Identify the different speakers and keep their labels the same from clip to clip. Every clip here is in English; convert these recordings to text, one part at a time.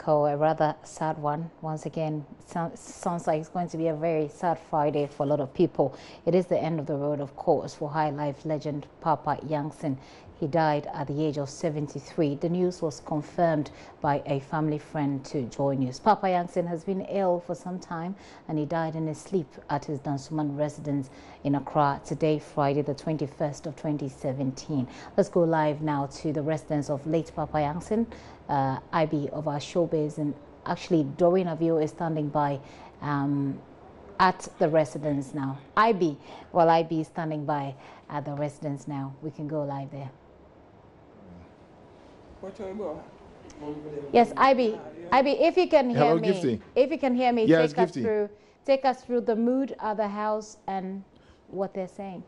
Speaker 1: uncle, a rather sad one. Once again, sounds like it's going to be a very sad Friday for a lot of people. It is the end of the road, of course, for Highlife legend Paapa Yankson. He died at the age of 73. The news was confirmed by a family friend to JoyNews. Paapa Yankson has been ill for some time and he died in his sleep at his Dansoman residence in Accra today, Friday, the 21st of 2017. Let's go live now to the residence of late Paapa Yankson, IB of our showbiz, and actually Doreen Avio is standing by at the residence now. IB is standing by at the residence now. We can go live there. Yes, IB, if you can hear me,
Speaker 2: Gifty.
Speaker 1: If you can hear me,
Speaker 2: yes,
Speaker 1: take us through the mood of the house and what they're saying.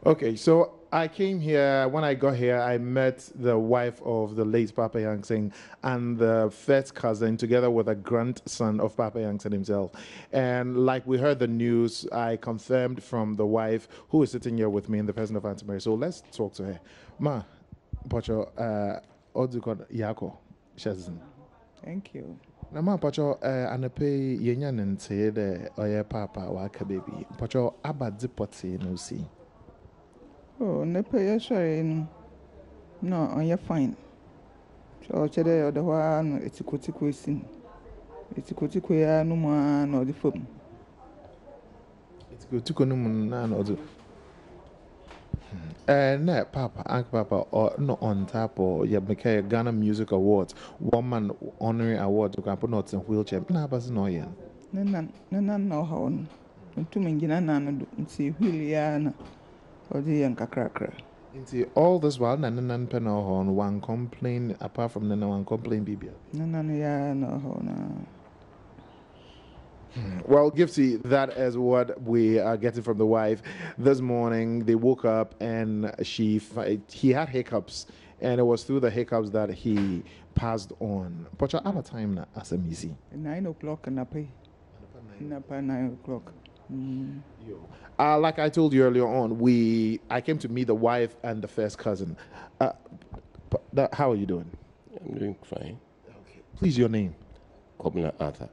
Speaker 2: Okay, so I came here. When I got here, I met the wife of the late Paapa Yankson and the first cousin, together with a grandson of Paapa Yankson himself. And like we heard the news, I confirmed from the wife, who is sitting here with me in the person of Auntie Mary. So let's talk to her. Ma, Pacho, Odukon Yako, Shazin.
Speaker 3: Thank you.
Speaker 2: Na ma Pacho, anape yenya nente de oye Papa waka baby. Pacho, abadzi poti no si.
Speaker 3: Oh, nepe sorry no, you're fine. So today the one it's a sin. It's a no man or the phone.
Speaker 2: It's good to go no man or the no, Papa, Uncle Papa, or not on tap or you make a Ghana Music Awards, Woman Honorary Award to can put notes in wheelchair. Nah, but no, yeah.
Speaker 3: None no how. Two men and see Williana. Or the young cracker.
Speaker 2: All this while, Nan Penahon, one complaint apart from the one complaint, Bibia.
Speaker 3: No.
Speaker 2: Well, Gifty, that is what we are getting from the wife. This morning, they woke up and he had hiccups, and it was through the hiccups that he passed on. But you're out of time now, as a missy.
Speaker 3: 9 o'clock and I pay. 9 o'clock.
Speaker 2: Like I told you earlier on, I came to meet the wife and the first cousin. How are you doing?
Speaker 4: I'm doing fine.
Speaker 2: Okay. Please, your name?
Speaker 4: Kobna Arthur.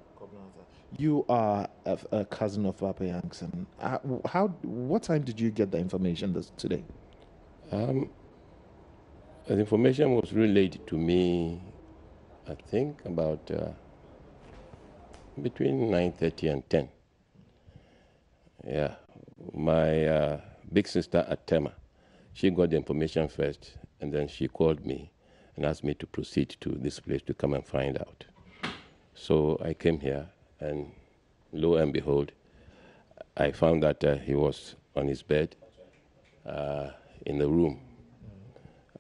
Speaker 2: You are a cousin of Paapa Yankson. What time did you get the information today?
Speaker 4: The information was relayed to me, I think, about between 9:30 and 10. Yeah, my big sister at Tema, she got the information first, and then she called me and asked me to proceed to this place to come and find out. So I came here, and lo and behold, I found that he was on his bed in the room.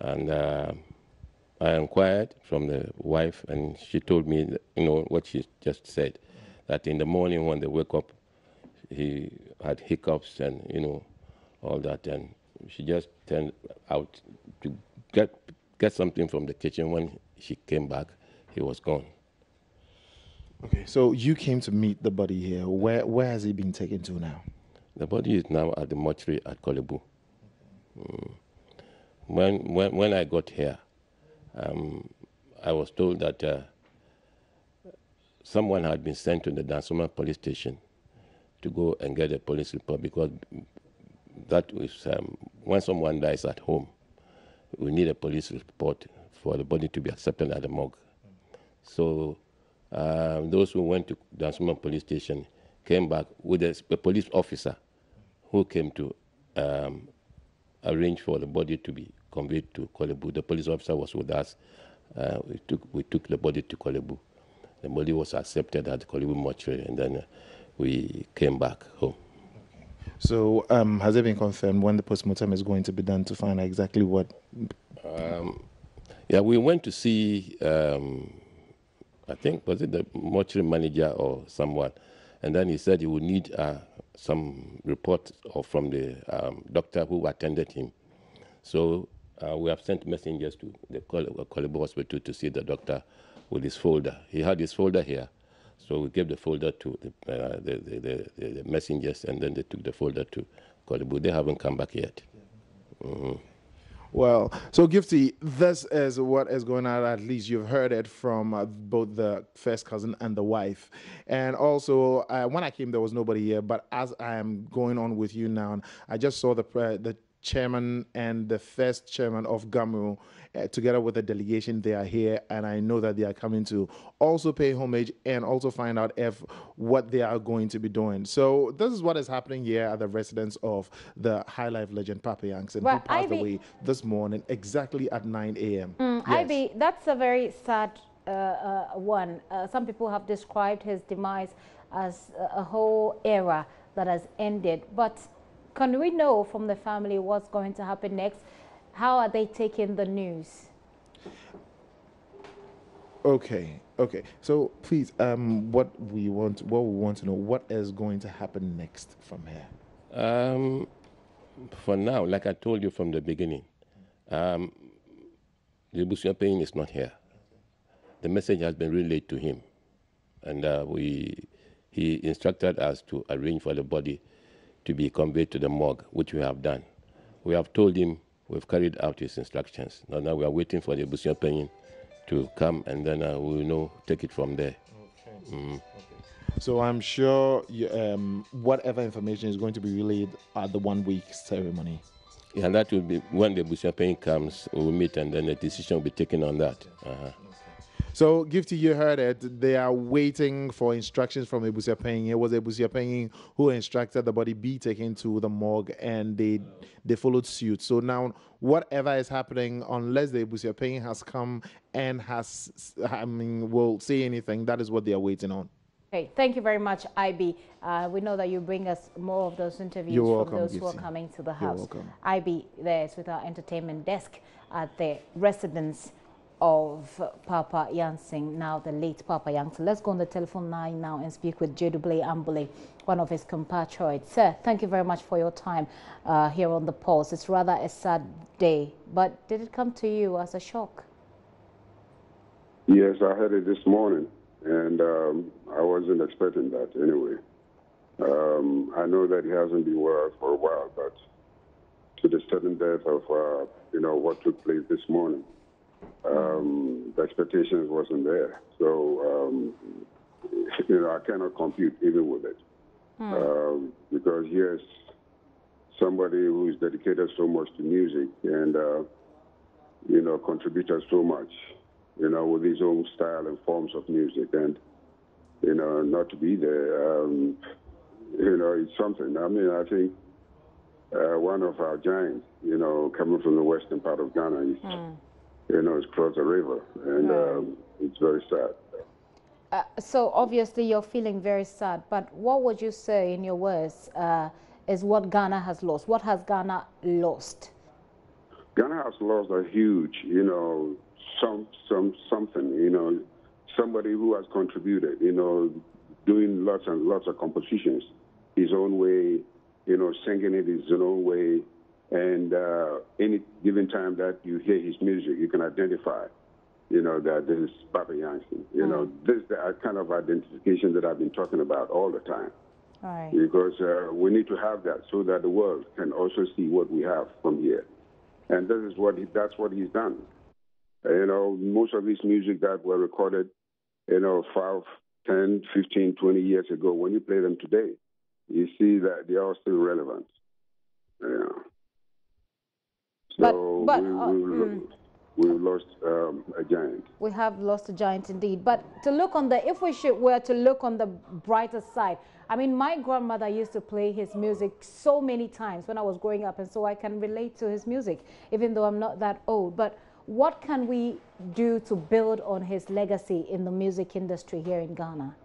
Speaker 4: And I inquired from the wife, and she told me, that, what she just said, that in the morning when they wake up, he had hiccups and, all that. And she just turned out to get something from the kitchen. When she came back, he was gone.
Speaker 2: Okay, so you came to meet the body here. Where has he been taken to now?
Speaker 4: The body is now at the mortuary at Kolebu. When I got here, I was told that someone had been sent to the Dansoman police station to go and get a police report, because that is when someone dies at home, we need a police report for the body to be accepted at the morgue. So those who went to Dansoman police station came back with a police officer who came to arrange for the body to be conveyed to Kolebu. The police officer was with us. We took the body to Kolebu. The body was accepted at the Kolebu mortuary, and then we came back home.
Speaker 2: So has it been confirmed when the postmortem is going to be done to find out exactly what?
Speaker 4: Yeah, we went to see, I think, was it the mortuary manager or someone, and then he said he would need some report from the doctor who attended him. So we have sent messengers to the Kolebu Hospital to see the doctor with his folder. He had his folder here. So we gave the folder to the messengers, and then they took the folder to Kolebu. They haven't come back yet.
Speaker 2: Well, so Gifty, this is what is going on. At least you've heard it from both the first cousin and the wife. And also, when I came, there was nobody here. But as I am going on with you now, I just saw the chairman and the first chairman of GAMU, together with the delegation, they are here, and I know that they are coming to also pay homage and also find out if what they are going to be doing. So this is what is happening here at the residence of the Highlife legend Paapa Yankson, who passed away this morning exactly at 9 a.m.
Speaker 1: Yes. Ivy, that's a very sad one. Some people have described his demise as a whole era that has ended, but can we know from the family what's going to happen next? How are they taking the news?
Speaker 2: Okay. So please, what we want to know, what is going to happen next from here?
Speaker 4: For now, like I told you from the beginning, the Busuapeng is not here. The message has been relayed to him, and he instructed us to arrange for the body to be conveyed to the morgue, which we have done. We have told him we've carried out his instructions. Now we are waiting for the Busuapeng to come, and then we will take it from there.
Speaker 2: Okay. So I'm sure whatever information is going to be relayed at the 1 week ceremony.
Speaker 4: Yeah, and that will be when the Busuapeng comes, we will meet, and then a decision will be taken on that.
Speaker 2: So, Gifty, you heard it. They are waiting for instructions from Busuapeng. It was Busuapeng who instructed the body be taken to the morgue, and they followed suit. So now, whatever is happening, unless the Busuapeng has come and will say anything, that is what they are waiting on.
Speaker 1: Okay, thank you very much, IB. We know that you bring us more of those interviews from those who are coming to the house.
Speaker 2: You're welcome.
Speaker 1: IB, there is with our entertainment desk at the residence of Paapa Yankson, now the late Paapa Yankson. Let's go on the telephone line now and speak with Jedubele Ambule, one of his compatriots. Sir, thank you very much for your time here on The Pulse. It's rather a sad day, but did it come to you as a shock?
Speaker 5: Yes, I heard it this morning, and I wasn't expecting that anyway. I know that he hasn't been well for a while, but to the sudden death of, what took place this morning, the expectations wasn't there. So, I cannot compute even with it. Because here's somebody who's dedicated so much to music and, contributed so much, with his own style and forms of music. And, not to be there, it's something. I mean, I think one of our giants, coming from the western part of Ghana is... it's across the river, and it's very sad.
Speaker 1: So obviously you're feeling very sad, but what would you say in your words is what Ghana has lost? What has Ghana lost?
Speaker 5: Ghana has lost a huge, something, somebody who has contributed, doing lots and lots of compositions his own way, singing it his own way. And any given time that you hear his music, you can identify, that this is Paapa Yankson. This is the kind of identification that I've been talking about all the time.
Speaker 1: Right.
Speaker 5: Because we need to have that so that the world can also see what we have from here. And that's what he's done. Most of his music that were recorded, 5, 10, 15, 20 years ago, when you play them today, you see that they are still relevant. So we've lost a giant.
Speaker 1: We have lost a giant indeed. But to look on if we were to look on the brighter side, I mean, my grandmother used to play his music so many times when I was growing up, and so I can relate to his music, even though I'm not that old. But what can we do to build on his legacy in the music industry here in Ghana?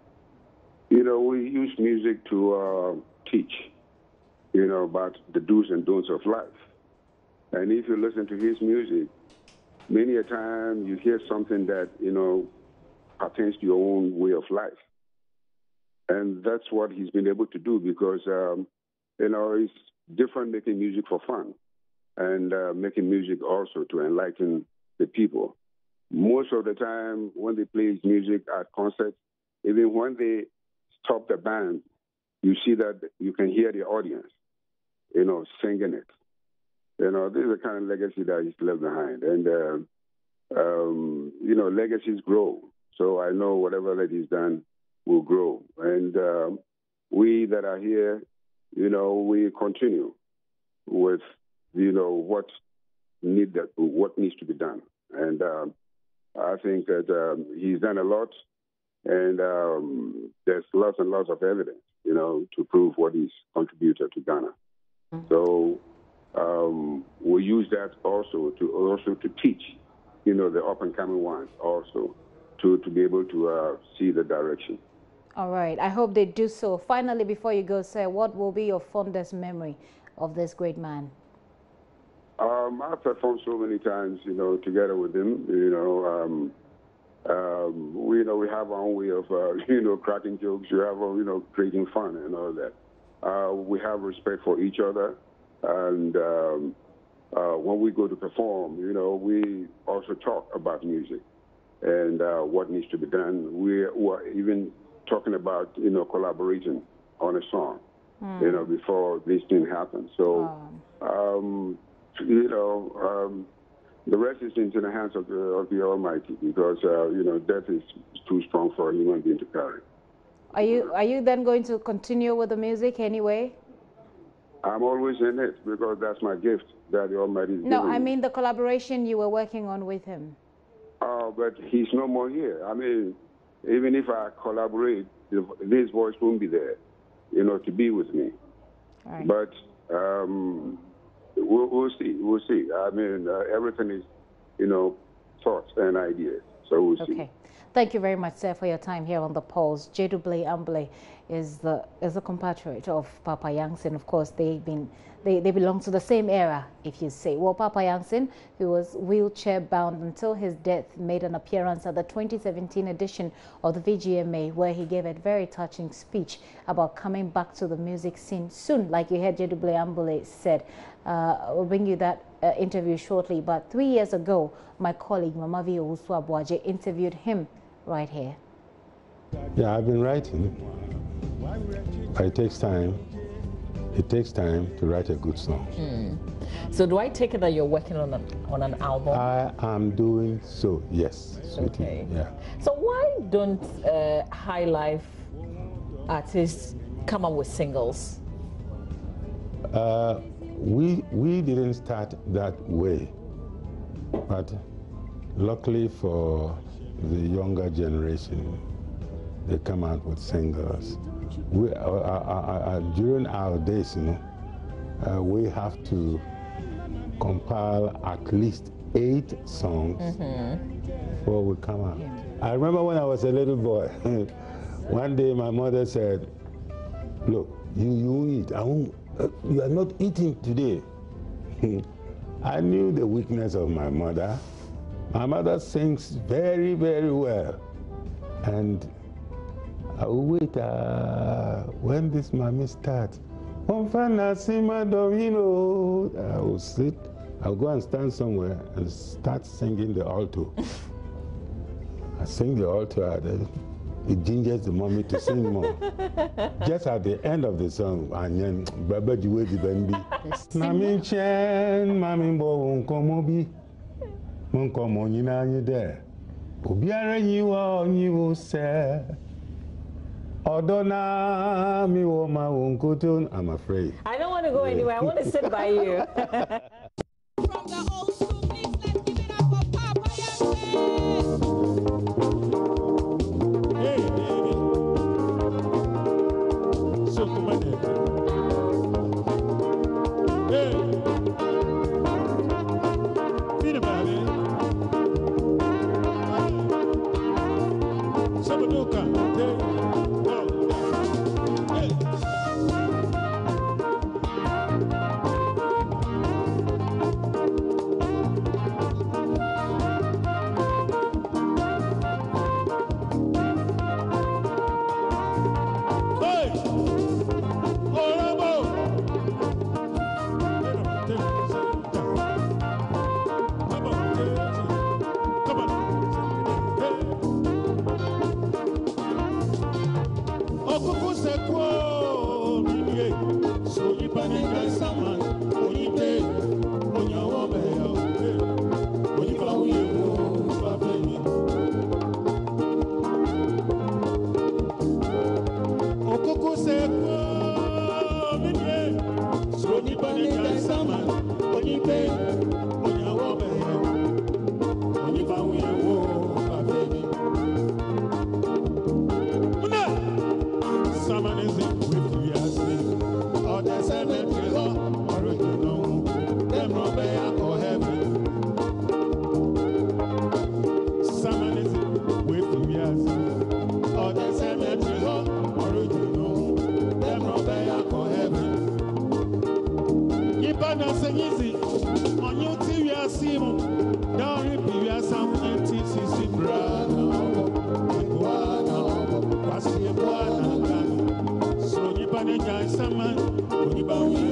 Speaker 5: We use music to teach, about the do's and don'ts of life. And if you listen to his music, many a time you hear something that, pertains to your own way of life. And that's what he's been able to do because, it's different making music for fun and making music also to enlighten the people. Most of the time when they play his music at concerts, even when they stop the band, you see that you can hear the audience, singing it. You know, this is the kind of legacy that he's left behind. And, you know, legacies grow. So I know whatever that he's done will grow. And we that are here, you know, we continue with, you know, what needs to be done. And I think that he's done a lot. And there's lots and lots of evidence, you know, to prove what he's contributed to Ghana. Mm-hmm. So we use that also to teach, you know, the up and coming ones also to be able to see the direction.
Speaker 1: All right. I hope they do so. Finally, before you go, sir, what will be your fondest memory of this great man?
Speaker 5: I've performed so many times, you know, together with him. You know, we have our own way of, you know, cracking jokes. We have, you know, creating fun and all that. We have respect for each other. And when we go to perform, you know, we also talk about music and what needs to be done. We're even talking about, you know, collaborating on a song, you know, before this thing happens. So, you know, the rest is into the hands of the Almighty, because, you know, death is too strong for a human being to carry.
Speaker 1: Are you then going to continue with the music anyway?
Speaker 5: I'm always in it, because that's my gift that the Almighty is
Speaker 1: No,
Speaker 5: giving
Speaker 1: I
Speaker 5: me.
Speaker 1: mean the collaboration you were working on with him.
Speaker 5: Oh, but he's no more here. I mean, even if I collaborate, his voice won't be there, you know, to be with me.
Speaker 1: All right.
Speaker 5: But we'll see. We'll see. I mean, everything is, you know, thoughts and ideas. So we'll see.
Speaker 1: Okay. Thank you very much, sir, for your time here on The Pulse. J.W. Amble is a compatriot of Paapa Yankson. Of course, they belong to the same era, if you say. Well, Paapa Yankson, who was wheelchair-bound until his death, made an appearance at the 2017 edition of the VGMA, where he gave a very touching speech about coming back to the music scene soon, like you heard J.W. Amble said. We'll bring you that interview shortly. But 3 years ago, my colleague Mamavi Owusu-Abuaje interviewed him right here.
Speaker 6: Yeah, I've been writing. But it takes time. It takes time to write a good song.
Speaker 7: So do I take it that you're working on an album?
Speaker 6: I am doing so, yes. Sweetie.
Speaker 7: Okay.
Speaker 6: Yeah.
Speaker 7: So why don't Highlife artists come up with singles?
Speaker 6: We didn't start that way, but luckily for the younger generation, they come out with singles. During our days, you know, we have to compile at least 8 songs before we come out. Yeah. I remember when I was a little boy, one day my mother said, "Look, you eat. You are not eating today." I knew the weakness of my mother. My mother sings very, very well. And I will wait when this mommy starts. I will sit, I'll go and stand somewhere and start singing the alto. I sing the alto, and it gingers the mommy to sing more. Just at the end of the song, and then Baba Juwe di Bendi. Mami chen, mami bo unkomobi, unkomo nyina nyi de. Obiara nyiwa onyiwo se. Odona mi wo ma unkoton. I'm afraid.
Speaker 7: I don't want to go anywhere. I want to sit by you.
Speaker 8: From the old school, please let's give it up for Paapa Yankson.
Speaker 9: Bye.